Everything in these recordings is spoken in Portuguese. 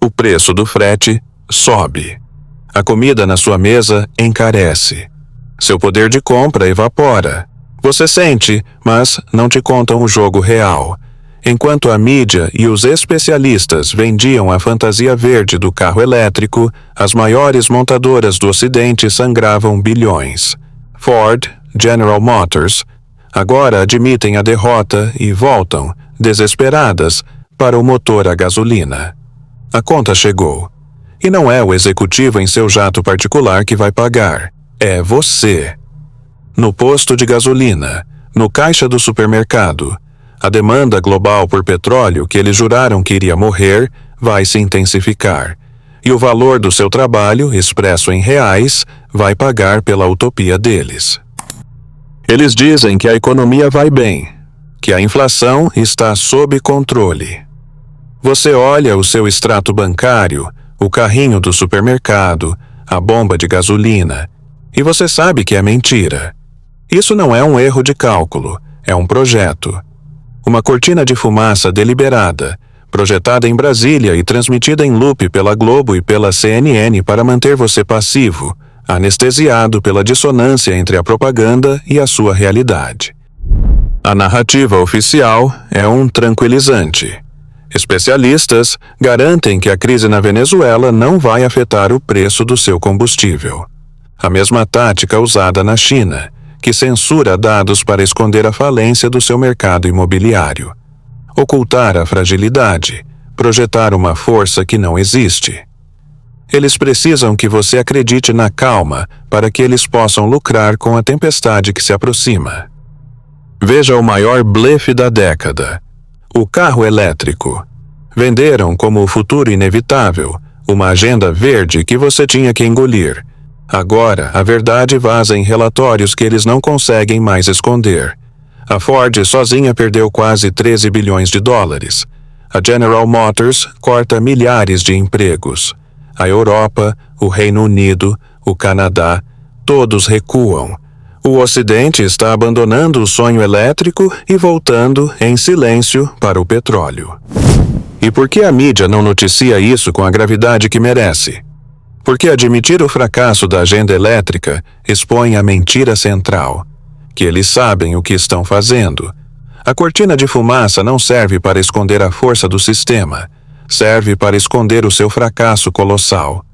O preço do frete sobe. A comida na sua mesa encarece. Seu poder de compra evapora. Você sente, mas não te contam o jogo real. Enquanto a mídia e os especialistas vendiam a fantasia verde do carro elétrico, as maiores montadoras do Ocidente sangravam bilhões. Ford, General Motors, agora admitem a derrota e voltam, desesperadas, para o motor a gasolina. A conta chegou. E não é o executivo em seu jato particular que vai pagar. É você. No posto de gasolina, no caixa do supermercado, a demanda global por petróleo que eles juraram que iria morrer vai se intensificar. E o valor do seu trabalho, expresso em reais, vai pagar pela utopia deles. Eles dizem que a economia vai bem, que a inflação está sob controle. Você olha o seu extrato bancário, o carrinho do supermercado, a bomba de gasolina, e você sabe que é mentira. Isso não é um erro de cálculo, é um projeto. Uma cortina de fumaça deliberada, projetada em Brasília e transmitida em loop pela Globo e pela CNN para manter você passivo, anestesiado pela dissonância entre a propaganda e a sua realidade. A narrativa oficial é um tranquilizante. Especialistas garantem que a crise na Venezuela não vai afetar o preço do seu combustível. A mesma tática usada na China, que censura dados para esconder a falência do seu mercado imobiliário. Ocultar a fragilidade, projetar uma força que não existe. Eles precisam que você acredite na calma para que eles possam lucrar com a tempestade que se aproxima. Veja o maior blefe da década. O carro elétrico. Venderam como o futuro inevitável, uma agenda verde que você tinha que engolir. Agora, a verdade vaza em relatórios que eles não conseguem mais esconder. A Ford sozinha perdeu quase 13 bilhões de dólares. A General Motors corta milhares de empregos. A Europa, o Reino Unido, o Canadá, todos recuam. O Ocidente está abandonando o sonho elétrico e voltando, em silêncio, para o petróleo. E por que a mídia não noticia isso com a gravidade que merece? Porque admitir o fracasso da agenda elétrica expõe a mentira central, que eles sabem o que estão fazendo. A cortina de fumaça não serve para esconder a força do sistema, serve para esconder o seu fracasso colossal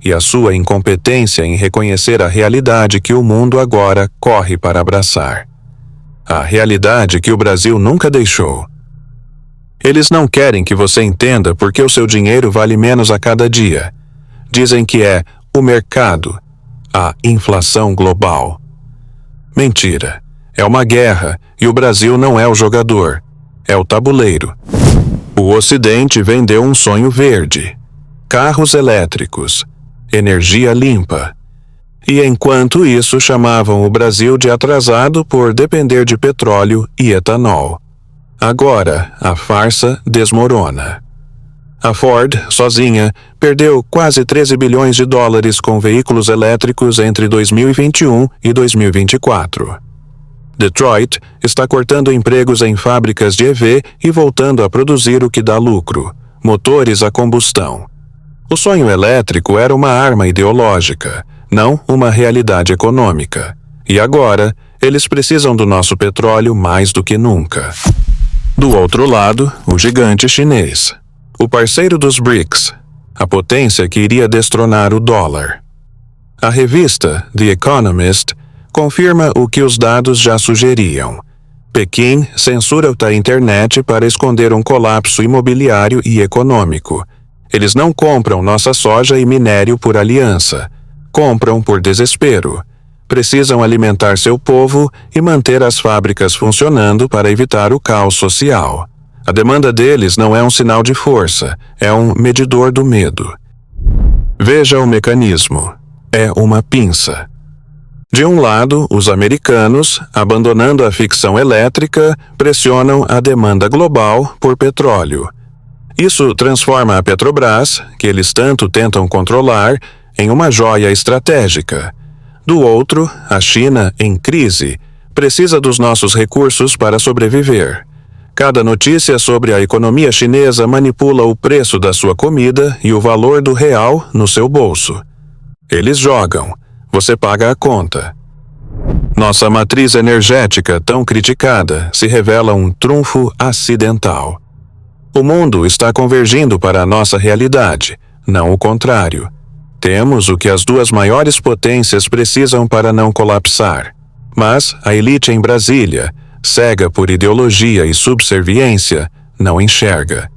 e a sua incompetência em reconhecer a realidade que o mundo agora corre para abraçar. A realidade que o Brasil nunca deixou. Eles não querem que você entenda porque o seu dinheiro vale menos a cada dia. Dizem que é o mercado, a inflação global. Mentira. É uma guerra e o Brasil não é o jogador, é o tabuleiro. O Ocidente vendeu um sonho verde. Carros elétricos. Energia limpa. E enquanto isso chamavam o Brasil de atrasado por depender de petróleo e etanol. Agora, a farsa desmorona. A Ford, sozinha, perdeu quase 13 bilhões de dólares com veículos elétricos entre 2021 e 2024. Detroit está cortando empregos em fábricas de EV e voltando a produzir o que dá lucro, motores a combustão. O sonho elétrico era uma arma ideológica, não uma realidade econômica. E agora, eles precisam do nosso petróleo mais do que nunca. Do outro lado, o gigante chinês. O parceiro dos BRICS, a potência que iria destronar o dólar. A revista The Economist confirma o que os dados já sugeriam. Pequim censura a internet para esconder um colapso imobiliário e econômico. Eles não compram nossa soja e minério por aliança. Compram por desespero. Precisam alimentar seu povo e manter as fábricas funcionando para evitar o caos social. A demanda deles não é um sinal de força, é um medidor do medo. Veja o mecanismo. É uma pinça. De um lado, os americanos, abandonando a ficção elétrica, pressionam a demanda global por petróleo. Isso transforma a Petrobras, que eles tanto tentam controlar, em uma joia estratégica. Do outro, a China, em crise, precisa dos nossos recursos para sobreviver. Cada notícia sobre a economia chinesa manipula o preço da sua comida e o valor do real no seu bolso. Eles jogam, você paga a conta. Nossa matriz energética, tão criticada, se revela um trunfo acidental. O mundo está convergindo para a nossa realidade, não o contrário. Temos o que as duas maiores potências precisam para não colapsar. Mas a elite em Brasília, cega por ideologia e subserviência, não enxerga.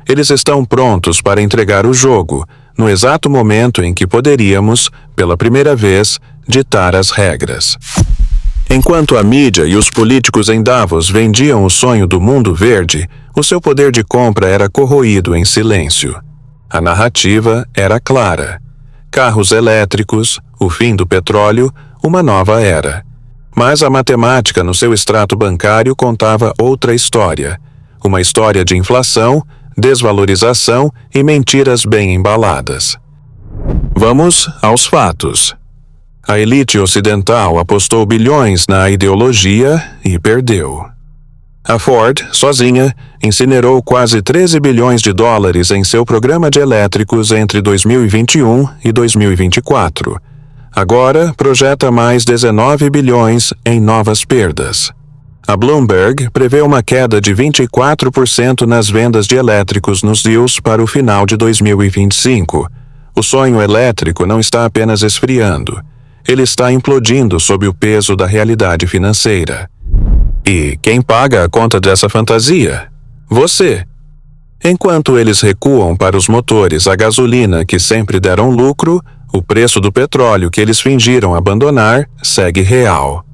Eles estão prontos para entregar o jogo, no exato momento em que poderíamos, pela primeira vez, ditar as regras. Enquanto a mídia e os políticos em Davos vendiam o sonho do mundo verde, o seu poder de compra era corroído em silêncio. A narrativa era clara. Carros elétricos, o fim do petróleo, uma nova era. Mas a matemática no seu extrato bancário contava outra história. Uma história de inflação, desvalorização e mentiras bem embaladas. Vamos aos fatos. A elite ocidental apostou bilhões na ideologia e perdeu. A Ford, sozinha, incinerou quase 13 bilhões de dólares em seu programa de elétricos entre 2021 e 2024. Agora, projeta mais 19 bilhões em novas perdas. A Bloomberg prevê uma queda de 24% nas vendas de elétricos nos deals para o final de 2025. O sonho elétrico não está apenas esfriando. Ele está implodindo sob o peso da realidade financeira. E quem paga a conta dessa fantasia? Você. Enquanto eles recuam para os motores a gasolina que sempre deram lucro, o preço do petróleo que eles fingiram abandonar segue real.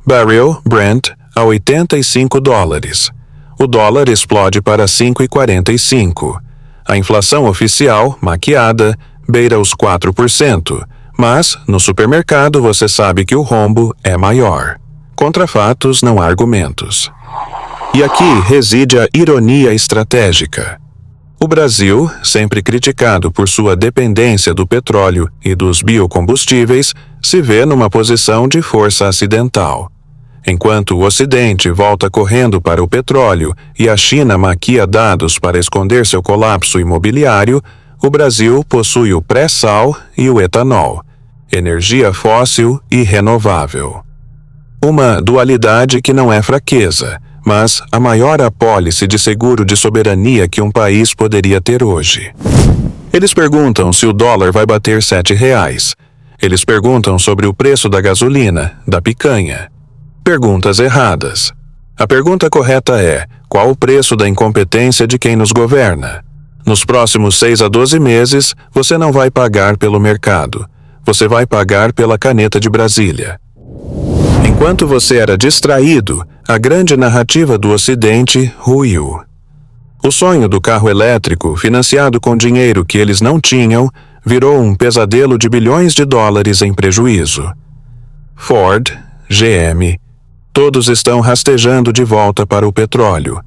Barrel Brent a $85. O dólar explode para 5,45. A inflação oficial, maquiada, beira os 4%. Mas, no supermercado, você sabe que o rombo é maior. Contra fatos, não há argumentos. E aqui reside a ironia estratégica. O Brasil, sempre criticado por sua dependência do petróleo e dos biocombustíveis, se vê numa posição de força acidental. Enquanto o Ocidente volta correndo para o petróleo e a China maquia dados para esconder seu colapso imobiliário, o Brasil possui o pré-sal e o etanol. Energia fóssil e renovável. Uma dualidade que não é fraqueza, mas a maior apólice de seguro de soberania que um país poderia ter hoje. Eles perguntam se o dólar vai bater R$7. Eles perguntam sobre o preço da gasolina, da picanha. Perguntas erradas. A pergunta correta é: qual o preço da incompetência de quem nos governa? Nos próximos 6 a 12 meses, você não vai pagar pelo mercado. Você vai pagar pela caneta de Brasília. Enquanto você era distraído, a grande narrativa do Ocidente ruiu. O sonho do carro elétrico, financiado com dinheiro que eles não tinham, virou um pesadelo de bilhões de dólares em prejuízo. Ford, GM, todos estão rastejando de volta para o petróleo.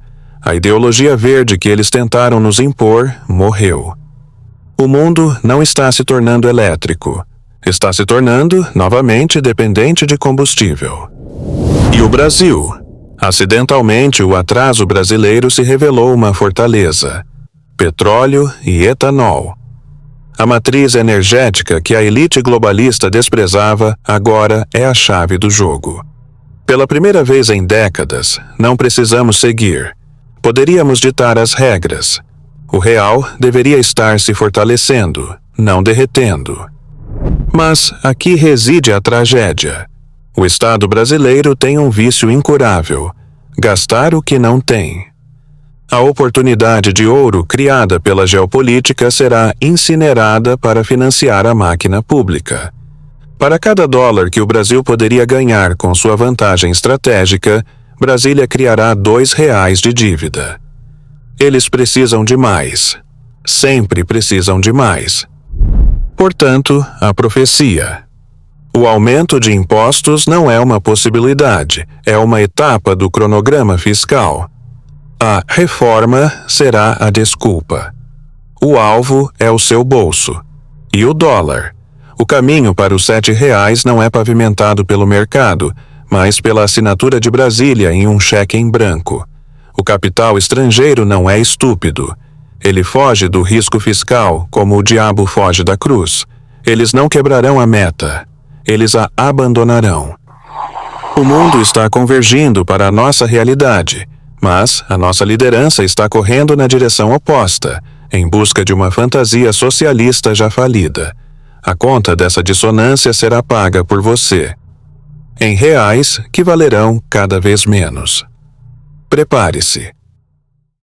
A ideologia verde que eles tentaram nos impor morreu. O mundo não está se tornando elétrico. Está se tornando, novamente, dependente de combustível. E o Brasil? Acidentalmente, o atraso brasileiro se revelou uma fortaleza. Petróleo e etanol. A matriz energética que a elite globalista desprezava, agora é a chave do jogo. Pela primeira vez em décadas, não precisamos seguir. Poderíamos ditar as regras. O real deveria estar se fortalecendo, não derretendo. Mas aqui reside a tragédia. O Estado brasileiro tem um vício incurável: gastar o que não tem. A oportunidade de ouro criada pela geopolítica será incinerada para financiar a máquina pública. Para cada dólar que o Brasil poderia ganhar com sua vantagem estratégica, Brasília criará R$2 de dívida. Eles precisam de mais. Sempre precisam de mais. Portanto, a profecia. O aumento de impostos não é uma possibilidade, é uma etapa do cronograma fiscal. A reforma será a desculpa. O alvo é o seu bolso. E o dólar. O caminho para os R$7 não é pavimentado pelo mercado, mas pela assinatura de Brasília em um cheque em branco. O O capital estrangeiro não é estúpido. Ele foge do risco fiscal como o diabo foge da cruz. Eles não quebrarão a meta. Eles a abandonarão. O mundo está convergindo para a nossa realidade, mas a nossa liderança está correndo na direção oposta, em busca de uma fantasia socialista já falida. A conta dessa dissonância será paga por você, em reais que valerão cada vez menos. Prepare-se.